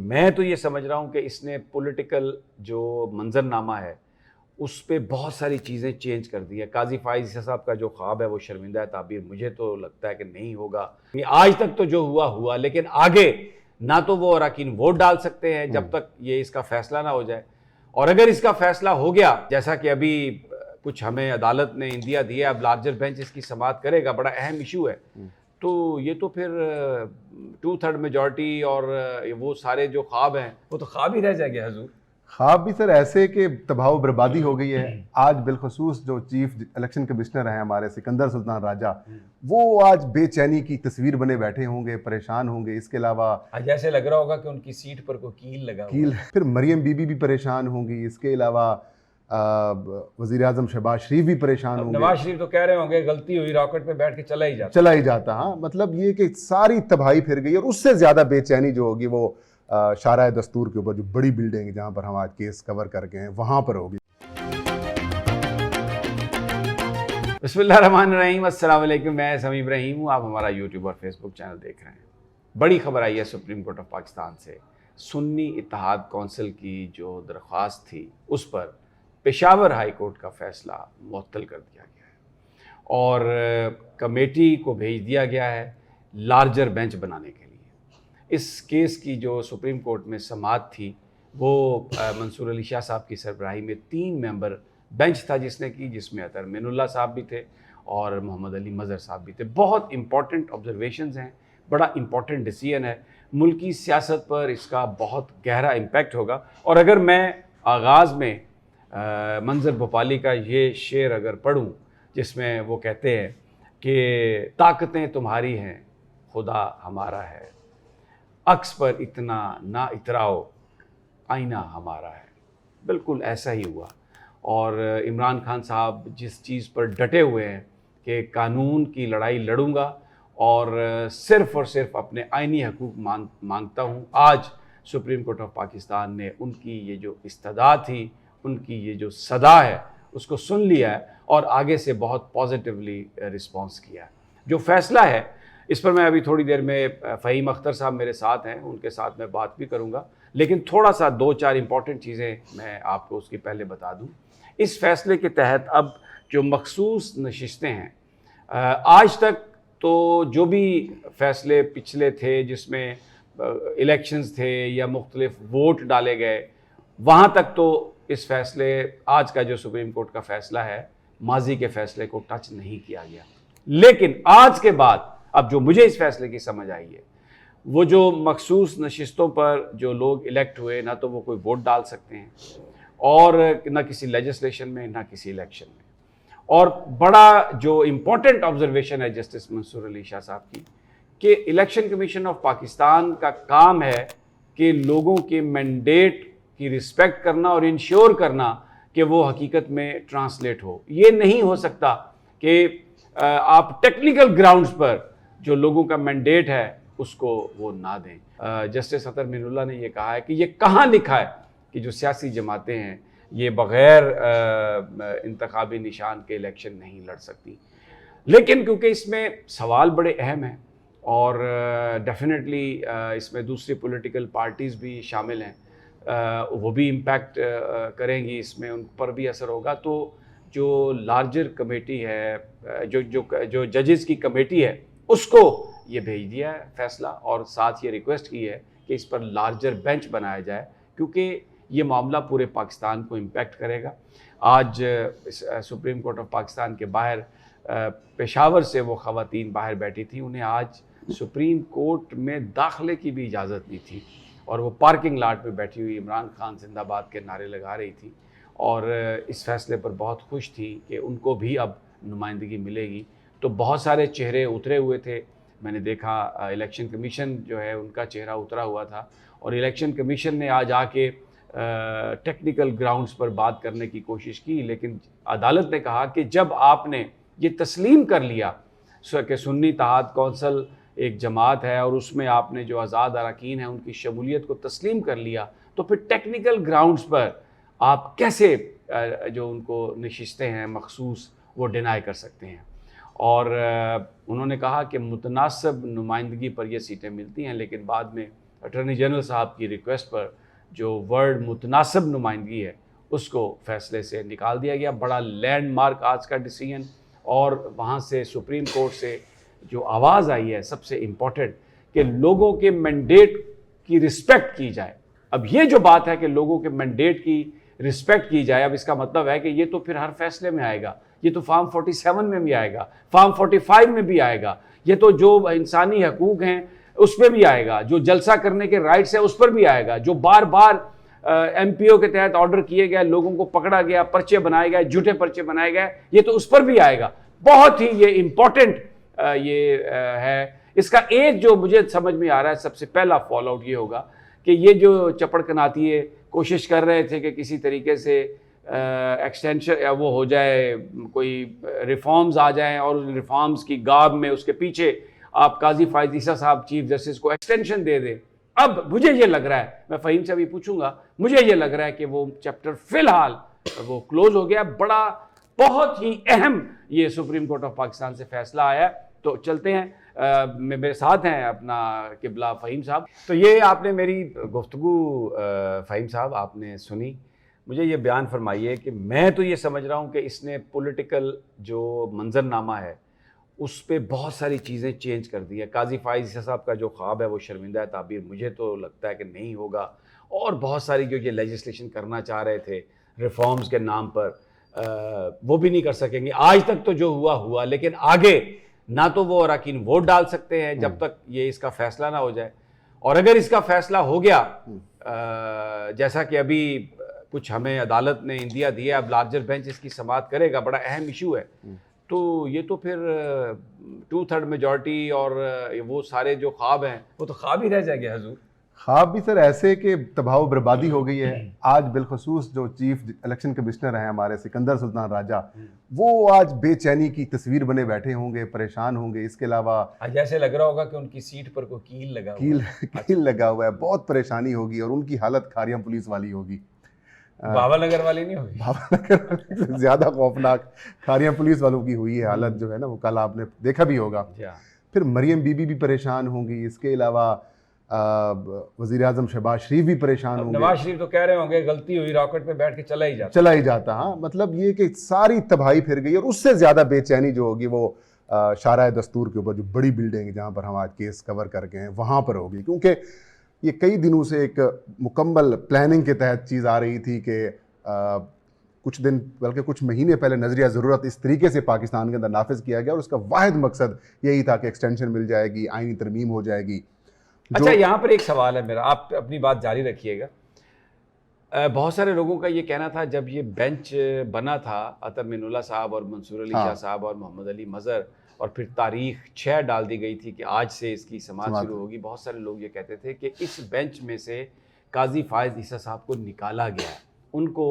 मैं तो ये समझ रहा हूँ कि इसने पॉलिटिकल जो मंजरनामा है उस पे बहुत सारी चीज़ें चेंज कर दी है। काजी फाइज साहब का जो ख्वाब है वो शर्मिंदा है ताबीर, मुझे तो लगता है कि नहीं होगा। आज तक तो जो हुआ हुआ, लेकिन आगे ना तो वो अरकान वोट डाल सकते हैं जब तक ये इसका फैसला ना हो जाए, और अगर इसका फैसला हो गया, जैसा कि अभी कुछ हमें अदालत ने इंदिया दिया, अब लार्जर बेंच इसकी समाअत करेगा, बड़ा अहम इशू है, तो ये तो फिर 2/3 मेजॉरिटी और वो सारे जो ख्वाब हैं वो तो ख्वाब ही रह जाएंगे हजूर। ख्वाब भी सर ऐसे कि तबाह बर्बादी हो गई है। आज बिलखसूस जो चीफ इलेक्शन कमिश्नर हैं हमारे सिकंदर सुल्तान राजा, वो आज बेचैनी की तस्वीर बने बैठे होंगे, परेशान होंगे। इसके अलावा आज ऐसे लग रहा होगा कि उनकी सीट पर कोई कील लगा हुआ है। फिर मरियम बीबी भी परेशान होंगी। इसके अलावा वज़ीर आज़म शहबाज शरीफ भी परेशान होंगे। नवाज शरीफ तो कह रहे होंगे गलती हुई, रॉकेट पे बैठ के चला ही जाता। हाँ, मतलब ये कि सारी तबाही फिर गई, और उससे ज़्यादा बेचैनी जो होगी वो शारा दस्तूर के ऊपर जो बड़ी बिल्डिंग जहाँ पर हम आज केस कवर करके हैं वहाँ पर होगी। बिस्मिल्लाहिर्रहमानिर्रहीम, अस्सलाम वालेकुम। मैं समी इब्राहिम हूँ, आप हमारा यूट्यूब और फेसबुक चैनल देख रहे हैं। बड़ी खबर आई है सुप्रीम कोर्ट ऑफ पाकिस्तान से। सुन्नी इत्तेहाद कौंसिल की जो दरख्वास्त थी उस पर पेशावर हाई कोर्ट का फ़ैसला मुअत्तल कर दिया गया है और कमेटी को भेज दिया गया है लार्जर बेंच बनाने के लिए। इस केस की जो सुप्रीम कोर्ट में समाअत थी वो मंसूर अली शाह साहब की सरबराही में 3 मेंबर बेंच था जिसने की, जिसमें अतर मिनुल्लाह साहब भी थे और मोहम्मद अली मज़हर साहब भी थे। बहुत इंपॉर्टेंट ऑब्जर्वेशंस हैं, बड़ा इंपॉर्टेंट डिसीजन है, मुल्की सियासत पर इसका बहुत गहरा इम्पैक्ट होगा। और अगर मैं आगाज़ में मंजर भोपाली का ये शेर अगर पढ़ूँ जिसमें वो कहते हैं कि ताकतें तुम्हारी हैं, खुदा हमारा है, अक्स पर इतना ना इतराओ, आईना हमारा है। बिल्कुल ऐसा ही हुआ। और इमरान खान साहब जिस चीज़ पर डटे हुए हैं कि कानून की लड़ाई लड़ूंगा और सिर्फ़ और सिर्फ अपने आइनी हकूक़ मांगता हूँ, आज सुप्रीम कोर्ट ऑफ पाकिस्तान ने उनकी ये जो इस्तदा थी, उनकी ये जो सदा है, उसको सुन लिया है और आगे से बहुत पॉजिटिवली रिस्पॉन्स किया है। जो फ़ैसला है इस पर मैं अभी थोड़ी देर में फ़हीम अख्तर साहब मेरे साथ हैं, उनके साथ मैं बात भी करूंगा, लेकिन थोड़ा सा 2-4 इंपॉर्टेंट चीज़ें मैं आपको उसकी पहले बता दूं। इस फैसले के तहत अब जो मखसूस नशिस्तें हैं, आज तक तो जो भी फ़ैसले पिछले थे जिसमें इलेक्शंस थे या मुख्तलिफ वोट डाले गए, वहाँ तक तो इस फैसले, आज का जो सुप्रीम कोर्ट का फ़ैसला है, माजी के फ़ैसले को टच नहीं किया गया। लेकिन आज के बाद अब जो मुझे इस फैसले की समझ आई है, वो जो मखसूस नशिस्तों पर जो लोग इलेक्ट हुए, ना तो वो कोई वोट डाल सकते हैं और ना किसी लेजिस्लेशन में, ना किसी इलेक्शन में। और बड़ा जो इम्पोर्टेंट ऑब्जर्वेशन है जस्टिस मंसूर अली शाह साहब की, कि इलेक्शन कमीशन ऑफ पाकिस्तान का काम है कि लोगों के मैंडेट की रिस्पेक्ट करना और इंश्योर करना कि वो हकीकत में ट्रांसलेट हो। ये नहीं हो सकता कि आप टेक्निकल ग्राउंड्स पर जो लोगों का मैंडेट है उसको वो ना दें। जस्टिस अतर मिनुल्लाह ने ये कहा है कि ये कहाँ लिखा है कि जो सियासी जमातें हैं ये बग़ैर इंतखाबी निशान के इलेक्शन नहीं लड़ सकती। लेकिन क्योंकि इसमें सवाल बड़े अहम हैं और डेफिनेटली इसमें दूसरी पॉलिटिकल पार्टीज़ भी शामिल हैं, वो भी इम्पैक्ट करेंगी, इसमें उन पर भी असर होगा। तो जो लार्जर कमेटी है, जो जजेस की कमेटी है, उसको ये भेज दिया है फैसला और साथ ये रिक्वेस्ट की है कि इस पर लार्जर बेंच बनाया जाए, क्योंकि ये मामला पूरे पाकिस्तान को इम्पैक्ट करेगा। आज सुप्रीम कोर्ट ऑफ पाकिस्तान के बाहर पेशावर से वो ख़वातीन बाहर बैठी थी, उन्हें आज सुप्रीम कोर्ट में दाखिले की भी इजाज़त नहीं थी और वो पार्किंग लाट पे बैठी हुई इमरान खान जिंदाबाद के नारे लगा रही थी और इस फैसले पर बहुत खुश थी कि उनको भी अब नुमाइंदगी मिलेगी। तो बहुत सारे चेहरे उतरे हुए थे, मैंने देखा इलेक्शन कमीशन जो है उनका चेहरा उतरा हुआ था और इलेक्शन कमीशन ने आज आके टेक्निकल ग्राउंड्स पर बात करने की कोशिश की, लेकिन अदालत ने कहा कि जब आपने ये तस्लीम कर लिया कि सुन्नी इत्तेहाद कौंसिल एक जमात है और उसमें आपने जो आज़ाद अरकान हैं उनकी शमूलियत को तस्लीम कर लिया, तो फिर टेक्निकल ग्राउंड्स पर आप कैसे जो उनको नशिस्तें हैं मखसूस वो डिनाई कर सकते हैं। और उन्होंने कहा कि मुतनासिब नुमाइंदगी पर ये सीटें मिलती हैं, लेकिन बाद में अटॉर्नी जनरल साहब की रिक्वेस्ट पर जो वर्ड मुतनासिब नुमाइंदगी है उसको फैसले से निकाल दिया गया। बड़ा लैंडमार्क आज का डिसीजन, और वहाँ से सुप्रीम कोर्ट से जो आवाज़ आई है सबसे इम्पोर्टेंट कि लोगों के मैंडेट की रिस्पेक्ट की जाए। अब ये जो बात है कि लोगों के मैंडेट की रिस्पेक्ट की जाए, अब इसका मतलब है कि ये तो फिर हर फैसले में आएगा, ये तो फार्म 47 में भी आएगा, फार्म 45 में भी आएगा, ये तो जो इंसानी हकूक़ हैं उस पर भी आएगा, जो जलसा करने के राइट्स है उस पर भी आएगा, जो बार बार MPO के तहत ऑर्डर किए गए, लोगों को पकड़ा गया, पर्चे बनाए गए, झूठे पर्चे बनाए गए, ये तो उस पर भी आएगा। बहुत ही ये इम्पोर्टेंट है। इसका एक जो मुझे समझ में आ रहा है, सबसे पहला फॉल आउट ये होगा कि ये जो चपड़कनाती है कोशिश कर रहे थे कि किसी तरीके से एक्सटेंशन वो हो जाए, कोई रिफॉर्म्स आ जाएं और रिफॉर्म्स की गाब में उसके पीछे आप काजी फायद ईसा साहब चीफ जस्टिस को एक्सटेंशन दे दें। अब मुझे ये लग रहा है, मैं फ़हीम से भी पूछूंगा, मुझे ये लग रहा है कि वो चैप्टर फिलहाल वो क्लोज हो गया। बड़ा बहुत ही अहम ये सुप्रीम कोर्ट ऑफ पाकिस्तान से फैसला आया। तो चलते हैं, मेरे साथ हैं अपना किबला फ़हीम साहब। तो ये आपने मेरी गुफ्तगू फ़हीम साहब आपने सुनी, मुझे ये बयान फरमाइए कि मैं तो ये समझ रहा हूँ कि इसने पॉलिटिकल जो मंजरनामा है उस पर बहुत सारी चीज़ें चेंज कर दी है। काजी फायद ईसा साहब का जो ख्वाब है वो शर्मिंदा ताबीर मुझे तो लगता है कि नहीं होगा, और बहुत सारी जो ये लेजिस्लेशन करना चाह रहे थे रिफॉर्म्स के नाम पर वो भी नहीं कर सकेंगे। आज तक तो जो हुआ हुआ, लेकिन आगे ना तो वो अरकान वोट डाल सकते हैं जब तक ये इसका फैसला ना हो जाए, और अगर इसका फैसला हो गया जैसा कि अभी कुछ हमें अदालत ने इंदिया दिया, अब लार्जर बेंच इसकी समाअत करेगा, बड़ा अहम इशू है, तो ये तो फिर 2/3 मेजॉरिटी और वो सारे जो ख्वाब हैं वो तो ख्वाब ही रह जाएंगे हजूर। ख्वाब भी सर ऐसे कि तबाह बर्बादी हो गई है। आज बिलखसूस जो चीफ इलेक्शन कमिश्नर हैं हमारे सिकंदर सुल्तान राजा, वो आज बेचैनी की तस्वीर बने बैठे होंगे, परेशान होंगे। इसके अलावा आज ऐसे लग रहा होगा कि उनकी सीट पर कोई कील लगा हुआ है, बहुत परेशानी होगी और उनकी हालत खारियां पुलिस वाली होगी। बाबा नगर वाली नहीं होगी, बाबा नगर से ज्यादा खौफनाक खारियां पुलिस वालों की हुई है हालत, जो है ना, वो कल आपने देखा भी होगा। फिर मरियम बीबी भी परेशान होंगी। इसके अलावा वज़ीर आज़म शहबाज शरीफ भी परेशान होंगे। नवाज शरीफ तो कह रहे होंगे गलती हुई, रॉकेट पे बैठ के चला ही जाता। हाँ, मतलब ये कि सारी तबाही फिर गई, और उससे ज्यादा बेचैनी जो होगी वो शारा दस्तूर के ऊपर, जो बड़ी बिल्डिंग जहाँ पर हम आज केस कवर करके हैं, वहाँ पर होगी। क्योंकि ये कई दिनों से एक मुकम्मल प्लानिंग के तहत चीज़ आ रही थी कि कुछ दिन बल्कि कुछ महीने पहले नजरिया ज़रूरत इस तरीके से पाकिस्तान के अंदर नाफिज किया गया, और उसका वाहिद मकसद यही था कि एक्सटेंशन मिल जाएगी, आईनी तरमीम हो जाएगी। अच्छा, यहाँ पर एक सवाल है मेरा, आप अपनी बात जारी रखिएगा। बहुत सारे लोगों का ये कहना था जब ये बेंच बना था, अतर मिनुल्लाह साहब और मंसूर अली शाह साहब और मोहम्मद अली मज़हर, और फिर तारीख 6 डाल दी गई थी कि आज से इसकी समाअत शुरू होगी। बहुत सारे लोग ये कहते थे कि इस बेंच में से काजी फायद ईसा साहब को निकाला गया, उनको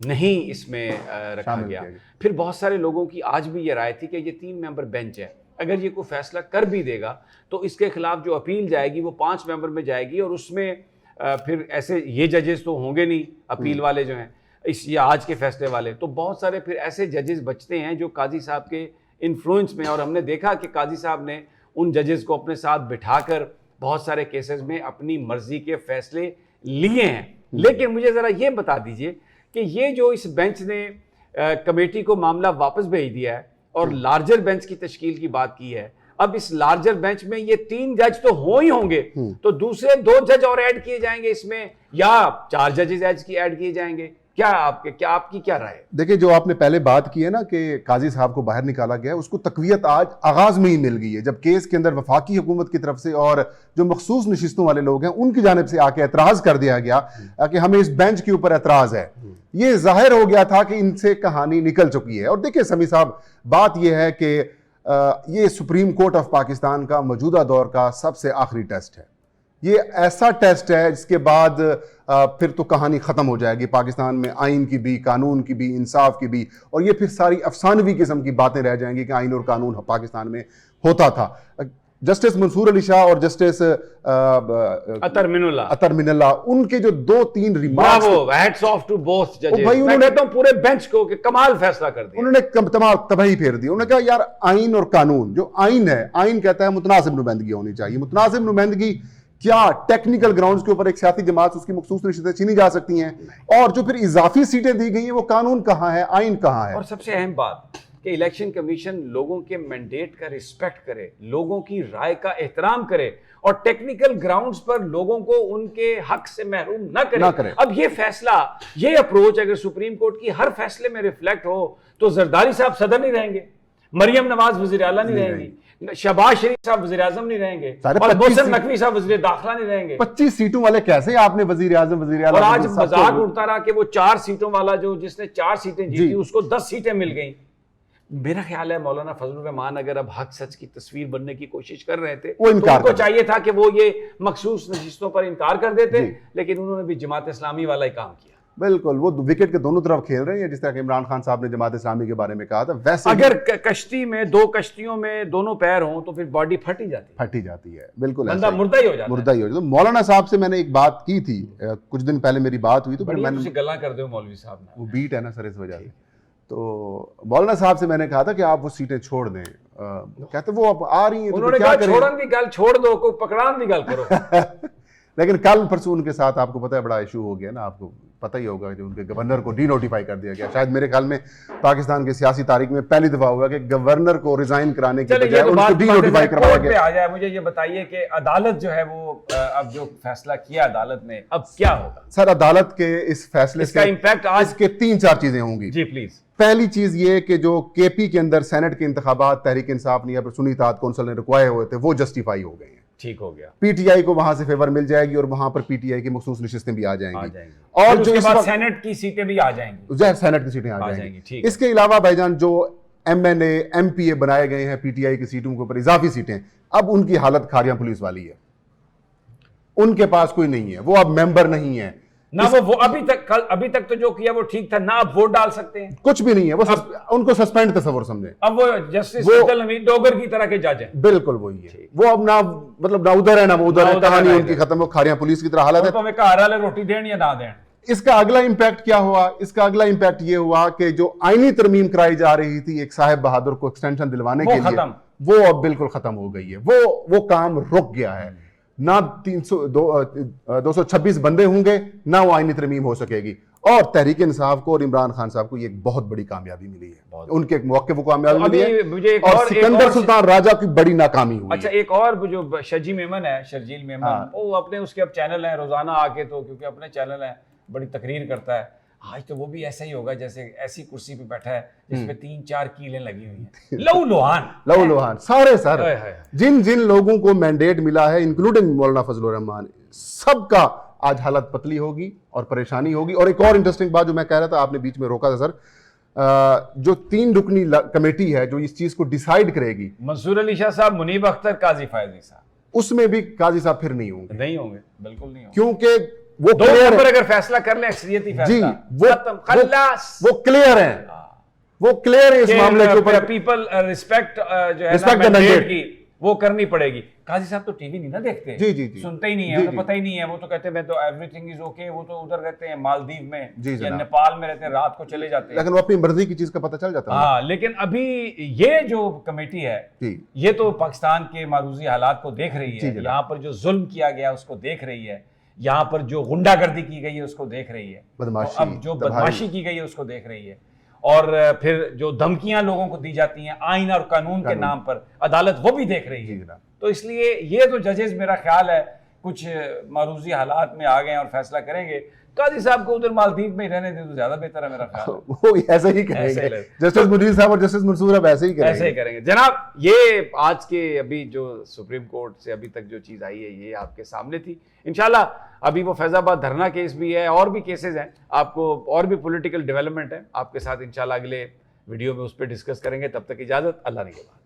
नहीं इसमें रखा गया। फिर बहुत सारे लोगों की आज भी ये राय थी कि ये 3 मेंबर बेंच है, अगर ये कोई फैसला कर भी देगा तो इसके खिलाफ जो अपील जाएगी वो 5 मेंबर में जाएगी, और उसमें फिर ऐसे ये जजेस तो होंगे नहीं अपील वाले जो हैं इस ये आज के फैसले वाले, तो बहुत सारे फिर ऐसे जजेस बचते हैं जो काजी साहब के इन्फ्लुएंस में, और हमने देखा कि काजी साहब ने उन जजेस को अपने साथ बिठाकर बहुत सारे केसेस में अपनी मर्जी के फैसले लिए हैं। लेकिन मुझे ज़रा ये बता दीजिए कि ये जो इस बेंच ने कमेटी को मामला वापस भेज दिया है और लार्जर बेंच की तश्कील की बात की है, अब इस लार्जर बेंच में ये 3 जज तो हो ही होंगे, तो दूसरे 2 जज और ऐड किए जाएंगे इसमें, या 4 जजेस ऐड किए जाएंगे? आपकी क्या राय है? देखिए, जो आपने पहले बात की है ना कि काजी साहब को बाहर निकाला गया, उसको तकवीयत आज आगाज में ही मिल गई है, जब केस के अंदर वफाकी हुकूमत की तरफ से और जो मखसूस नशिस्तों वाले लोग हैं उनकी जानिब से आके एतराज कर दिया गया कि हमें इस बेंच के ऊपर एतराज है। ये जाहिर हो गया था कि इनसे कहानी निकल चुकी है। और देखिए समी साहब, बात यह है कि ये सुप्रीम कोर्ट ऑफ पाकिस्तान का मौजूदा दौर का सबसे आखिरी टेस्ट है। ये ऐसा टेस्ट है जिसके बाद फिर तो कहानी ख़त्म हो जाएगी पाकिस्तान में, आइन की भी, कानून की भी, इंसाफ की भी, और ये फिर सारी अफसानवी किस्म की बातें रह जाएंगी कि आइन और कानून पाकिस्तान में होता था। जस्टिस मंसूर अली शाह और जस्टिस अतर मिनुल्लाह, उनके जो 2-3 remarks, hats off to both जजेस, मैं कहता हूं पूरे बेंच को कि कमाल फैसला कर दिया उन्होंने, तबाही फेर दी। उन्होंने कहा यार आइन और कानून, जो आइन है, आइन कहता है मुतनासिब नुमाइंदगी होनी चाहिए। मुतनासिब नुमाइंदगी क्या टेक्निकल ग्राउंड्स के ऊपर एक सियासी जमात उसकी मखसूस रिश्ते छीनी जा सकती हैं? और जो फिर इजाफी सीटें दी गई हैं वो कानून कहाँ है, आइन कहाँ है? और सबसे अहम बात कि इलेक्शन कमीशन लोगों के मैंडेट का रिस्पेक्ट करे, लोगों की राय का एहतराम करे और टेक्निकल ग्राउंड्स पर लोगों को उनके हक से महरूम ना करे। अब ये फैसला, ये अप्रोच अगर सुप्रीम कोर्ट की हर फैसले में रिफ्लेक्ट हो तो जरदारी साहब सदर नहीं रहेंगे, मरियम नवाज वजीर आला नहीं रहेंगी, शहबाज शरीफ साहब वजीर आजम नहीं रहेंगे और मोहसिन नकवी साहब वजीर दाखिला नहीं रहेंगे। 25 सीटों वाले कैसे आपने वजीर आजम वजीर आला? और आज मजाक उड़ता रहा कि वो 4 सीटों वाला जो जिसने 4 सीटें जीती उसको 10 सीटें मिल गई। मेरा ख्याल है मौलाना फजलुर रहमान अगर अब हक सच की तस्वीर बनने की कोशिश कर रहे थे वो इनकार तो उनको चाहिए था कि वो ये मखसूस नशिस्तों पर इनकार कर देते, लेकिन उन्होंने भी जमात इस्लामी वाला ही काम किया। बिल्कुल, वो विकेट के दोनों तरफ खेल रहे हैं, जिस तरह इमरान खान साहब ने जमात इस्लामी के बारे में कहा था। वैसे अगर कश्ती में 2 कश्तियों में दोनों पैर हों तो फिर बॉडी फट ही जाती है। बिल्कुल, बंदा मुर्दा ही हो जाता है। मुर्दा ही हो जाता है। मौलाना साहब से मैंने एक बात की थी, कुछ दिन पहले मेरी बात हुई, तो फिर मैंने गला कर दो मौलवी साहब ने, वो बीट है ना सर, इस वजह से। तो मौलाना साहब से मैंने कहा था कि आप वो सीटें छोड़ दें। कहते वो अब आ रही हैं, उन्होंने कहा छोड़न दी गल छोड़ दो, को पकड़ान दी गल करो। लेकिन कल परसों उनके साथ आपको पता है बड़ा इशू हो गया ना, आपको पता ही होगा, जो उनके गवर्नर को डीनोटिफाई कर दिया गया। शायद मेरे ख्याल में पाकिस्तान की सियासी तारीख में पहली दफा हुआ कि गवर्नर को रिजाइन कराने के बजाय उनको डीनोटिफाई करवाया गया। आ जाए, मुझे ये बताइए कि अदालत जो है वो अब जो फैसला किया अदालत ने, अब क्या होगा? सर, अदालत के इस फैसले से इम्पैक्ट आज के 3-4 चीजें होंगी। जी प्लीज। पहली चीज ये कि जो केपी के अंदर सेनेट के इंतखाबात तहरीक इंसाफ ने या फिर सुन्नी इत्तेहाद कौंसिल ने रुकवाए हुए थे वो जस्टिफाई हो गए हैं। ठीक हो गया। पीटीआई को वहां से फेवर मिल जाएगी और वहां पर पीटीआई की मखसूस नशिस्तें भी आ जाएंगी। और जो इसके बाद सेनेट की सीटें भी आ जाएंगी, सेनेट की सीटें आ जाएंगी। इसके अलावा भाईजान जो एमएनए एमपीए बनाए गए हैं पीटीआई की सीटों के ऊपर इजाफी सीटें, अब उनकी हालत खारिया पुलिस वाली है। उनके पास कोई नहीं है, वो अब मेंबर नहीं है ना, वो अभी तक तो जो किया वो ठीक था ना, अब वोट डाल सकते हैं, कुछ भी नहीं है। वो उनको सस्पेंड तस्वर समझे। अब वो जस्टिस नवीन डोगर की तरह के जज हैं। बिल्कुल वही है। वो अब ना मतलब ना उधर है ना वो उधर है, कहानी उनकी खत्म। वो खारिया पुलिस की तरह हालत है। तो घर वाले रोटी दें या ना दें। इसका अगला इंपैक्ट क्या हुआ? इसका अगला इंपैक्ट ये हुआ कि जो आईनी तरमीम कराई जा रही थी एक साहिब बहादुर को एक्सटेंशन दिलवाने के लिए, वो अब बिल्कुल खत्म हो गई है। वो काम रुक गया है। ना 226 बंदे होंगे, ना वो आईनी तरमीम हो सकेगी। और तहरीक इंसाफ को और इमरान खान साहब को ये एक बहुत बड़ी कामयाबी मिली है, उनके मौके वो कामयाबी मिली है। मुझे और सिकंदर सुल्तान राजा की बड़ी नाकामी हुई। अच्छा, एक और जो शर्जील मेमन, वो अपने उसके अब चैनल है रोजाना आके, तो क्योंकि अपने चैनल है बड़ी तकरीर करता है। आज तो वो भी ऐसा ही होगा जैसे ऐसी कुर्सी पे बैठा है जिसपे 3-4 कीलें लगी हुई हैं। लहू लोहान सारे सर, जिन जिन लोगों को मैंडेट मिला है इंक्लूडिंग मौलाना फजलुर रहमान, सबका आज हालत पतली होगी और परेशानी होगी। और एक और इंटरेस्टिंग बात जो मैं कह रहा था, आपने बीच में रोका था सर, जो 3 रुकनी कमेटी है जो इस चीज को डिसाइड करेगी, मंसूर अली शाह साहब, मुनीब अख्तर, काजी फायजी साहब, उसमें भी काजी साहब फिर नहीं होंगे। बिल्कुल नहीं होंगे, क्योंकि वो दो नंबर अगर फैसला कर ले अक्सरियती फैसला, वो क्लियर है, वो क्लियर है इस मामले के ऊपर। पीपल रिस्पेक्ट जो है ना मैंडेट की, वो करनी पड़ेगी। काजी साहब तो टीवी नहीं ना देखते, जी, सुनते ही नहीं है, उन्हें पता ही नहीं है। वो तो कहते हैं मैं तो एवरीथिंग इज ओके, वो तो उधर रहते हैं मालदीव में या नेपाल में रहते हैं, रात को चले जाते हैं, लेकिन वो अपनी मर्जी की चीज का पता चल जाता है। हाँ, लेकिन अभी ये जो कमेटी है ये तो पाकिस्तान के मारूजी हालात को देख रही है, यहाँ पर जो जुल्म किया गया उसको देख रही है, यहाँ पर जो गुंडागर्दी की गई है उसको देख रही है, अब जो बदमाशी की गई है उसको देख रही है, और फिर जो धमकियां लोगों को दी जाती हैं आइन और कानून के नाम पर, अदालत वो भी देख रही है। तो इसलिए ये तो जजेस मेरा ख्याल है कुछ मारूजी हालात में आ गए और फैसला करेंगे। काजी साहब को उधर मालदीव में ही रहने दे तो ज्यादा बेहतर है मेरा ख्याल। वो ऐसे ही करेंगे, जस्टिस मुनीर साहब और जस्टिस मंसूर अब ऐसे ही करेंगे। जनाब, ये आज के अभी जो सुप्रीम कोर्ट से अभी तक जो चीज आई है ये आपके सामने थी। इंशाल्लाह अभी वो फैजाबाद धरना केस भी है और भी केसेस हैं, आपको और भी पॉलिटिकल डेवलपमेंट है, आपके साथ इंशाल्लाह अगले वीडियो में उस पर डिस्कस करेंगे। तब तक इजाजत, अल्लाह ने के बाद।